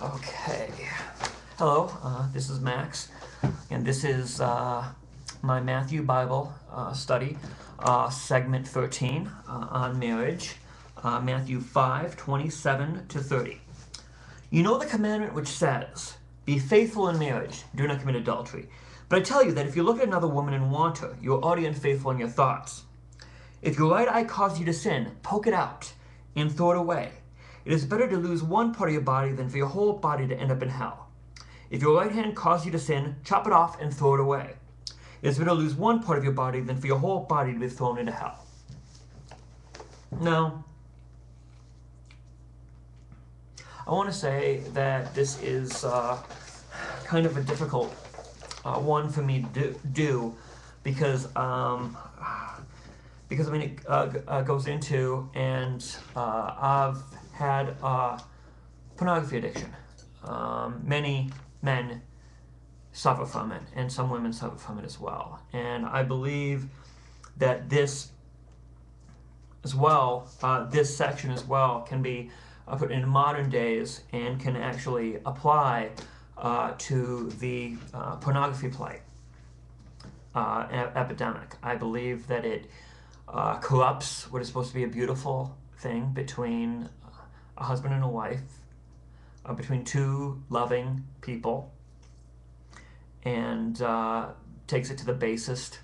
Okay. Hello, this is Max, and this is my Matthew Bible study, segment 13 on marriage, Matthew 5:27-30. You know the commandment which says, "Be faithful in marriage, do not commit adultery." But I tell you that if you look at another woman and want her, you are already unfaithful in your thoughts. If your right eye causes you to sin, poke it out and throw it away. It is better to lose one part of your body than for your whole body to end up in hell. If your right hand causes you to sin, chop it off and throw it away. It is better to lose one part of your body than for your whole body to be thrown into hell. Now, I want to say that this is kind of a difficult one for me to do because it goes into, and I've had pornography addiction. Many men suffer from it, and some women suffer from it as well. And I believe that this as well, this section as well, can be put in modern days and can actually apply to the pornography plight epidemic. I believe that it corrupts what is supposed to be a beautiful thing between a husband and a wife, between two loving people, and takes it to the basest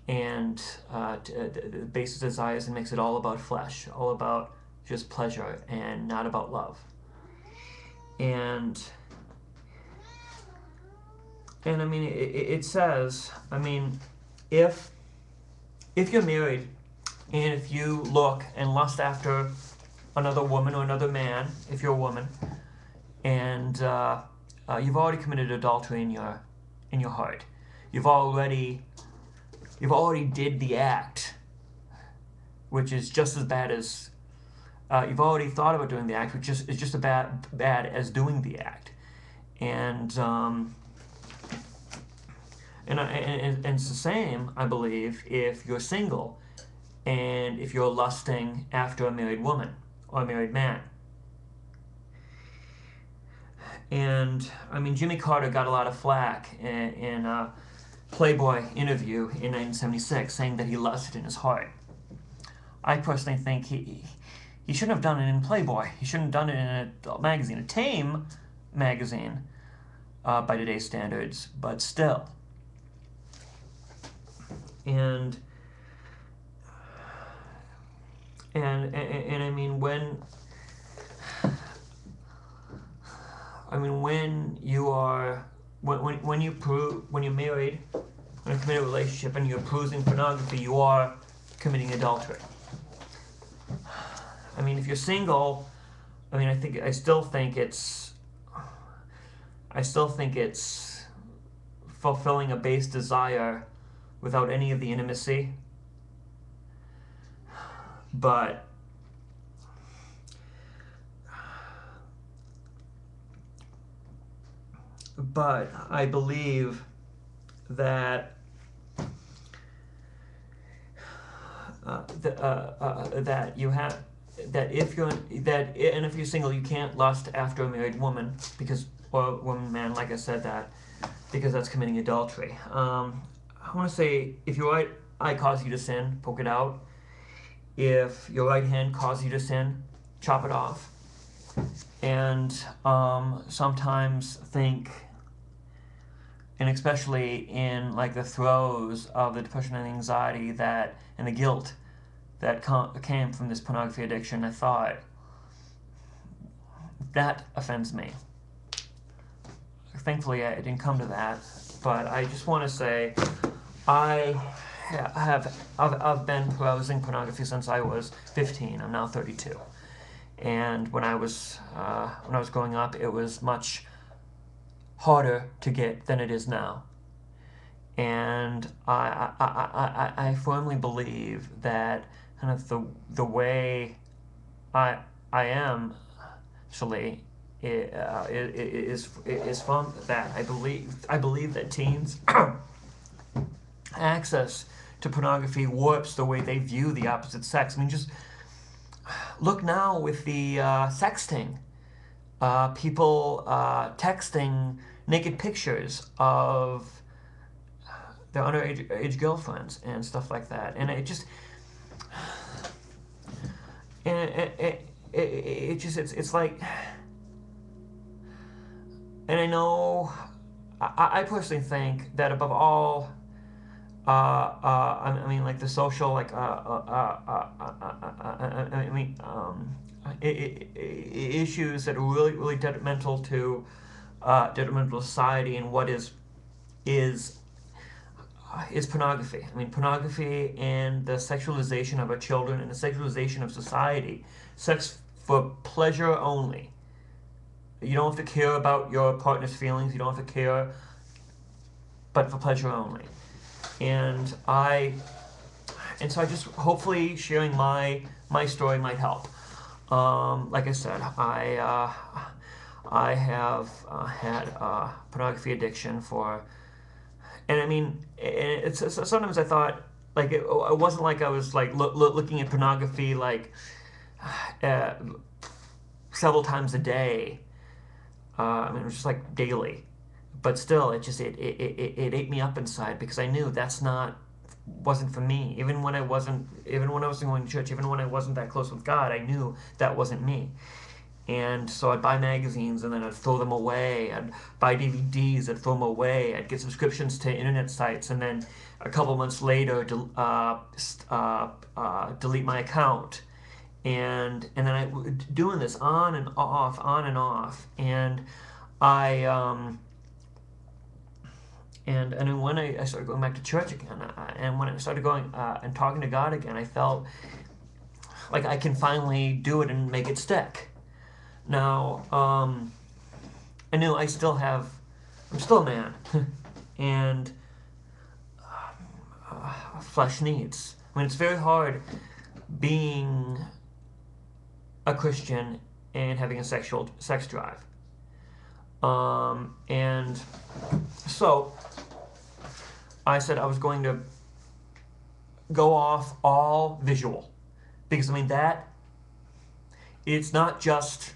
the basest desires, and makes it all about flesh, all about just pleasure and not about love. And I mean, it says, I mean, if you're married and if you look and lust after another woman or another man, if you're a woman, and you've already committed adultery in your heart, you've already did the act, which is just as bad as you've already thought about doing the act, which is just as bad as doing the act, and it's the same, I believe, if you're single and if you're lusting after a married woman or a married man. And I mean, Jimmy Carter got a lot of flack in a Playboy interview in 1976, saying that he lusted in his heart. I personally think he shouldn't have done it in Playboy. He shouldn't have done it in an adult magazine, a tame magazine by today's standards, but still. And I mean, when you're married, when you commit a relationship and you're perusing pornography, you are committing adultery. I mean, if you're single, I mean, I still think it's fulfilling a base desire without any of the intimacy. But I believe that if you're single, you can't lust after a married woman or woman, man, like I said, because that's committing adultery. I want to say, if your right eye causes you to sin, poke it out. If your right hand causes you to sin, chop it off. And sometimes think, and especially in like the throes of the depression and anxiety and the guilt that came from this pornography addiction, I thought, that offends me. Thankfully, I didn't come to that, but I just want to say, I've been perusing pornography since I was 15. I'm now 32, and when I was growing up, it was much harder to get than it is now. And I firmly believe that kind of the way I am actually is from that. I believe that teens access to pornography warps the way they view the opposite sex. I mean, just look now with the sexting, people texting naked pictures of their underage girlfriends and stuff like that, and it just, and it's like, and I know, I personally think that above all, I mean, like the social, like, I mean, issues that are really detrimental to society, and what is pornography. I mean, pornography and the sexualization of our children and the sexualization of society. Sex for pleasure only. You don't have to care about your partner's feelings. You don't have to care, but for pleasure only. And so I just, hopefully sharing my story might help. Like I said, I have had pornography addiction for, and I mean, it's sometimes I thought, like, it wasn't like I was like looking at pornography like several times a day. I mean, it was just like daily, but still, it ate me up inside, because I knew wasn't for me. Even when I was going to church, even when I wasn't that close with God, I knew that wasn't me. And so I'd buy magazines and then I'd throw them away. I'd buy DVDs, I'd throw them away. I'd get subscriptions to internet sites, and then a couple months later, delete my account. And then I doing this on and off, and and when I started going back to church again, and when I started going and talking to God again, I felt like I can finally do it and make it stick. Now, I knew I'm still a man, and flesh needs. I mean, it's very hard being a Christian and having a sex drive. And so I said I was going to go off all visual, because I mean, it's not just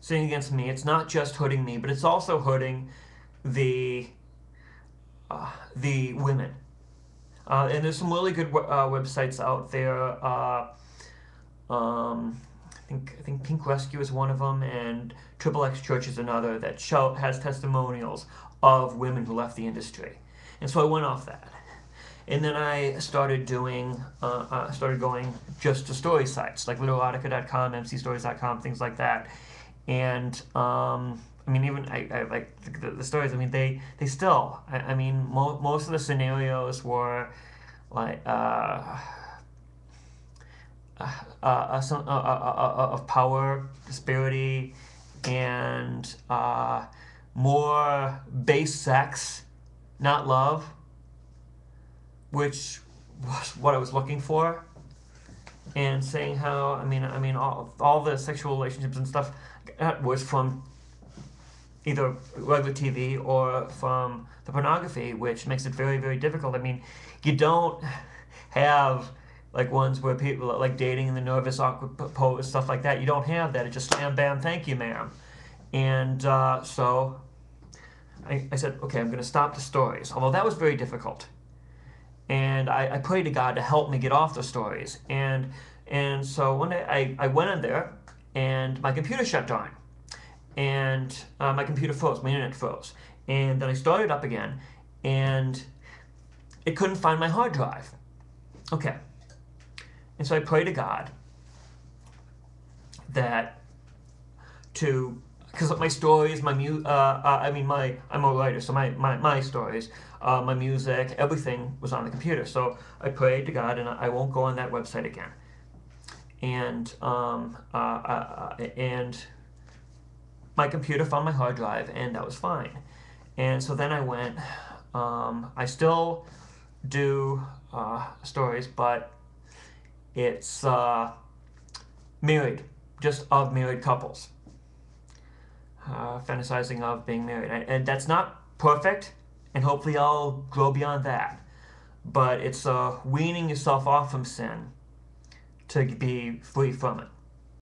sinning against me, it's not just hurting me, but it's also hurting the women. And there's some really good websites out there. I think Pink Rescue is one of them, and Triple X Church is another that has testimonials of women who left the industry. And so I went off that, and then I started going just to story sites like Literotica.com, MCStories.com, things like that. And I mean, even I like the stories. I mean, they still. I mean, most of the scenarios were like of power, disparity, and more base sex, not love, which was what I was looking for. And saying how I mean all the sexual relationships and stuff was from either regular TV or from the pornography, which makes it very, very difficult. I mean, you don't have like ones where people are like dating in the nervous, awkward pose, stuff like that. You don't have that. It's just slam, bam, thank you, ma'am. And so I said, okay, I'm going to stop the stories, although that was very difficult. And I prayed to God to help me get off the stories. And so one day I went in there, and my computer shut down. And my computer froze, my internet froze. And then I started up again, and it couldn't find my hard drive. Okay. And so I prayed to God because my stories, I'm a writer, so my stories, my music, everything was on the computer. So I prayed to God, and I won't go on that website again. And my computer found my hard drive, and that was fine. And so then I went. I still do stories, but it's married, just of married couples, fantasizing of being married, and that's not perfect, and hopefully I'll grow beyond that. But it's weaning yourself off from sin to be free from it.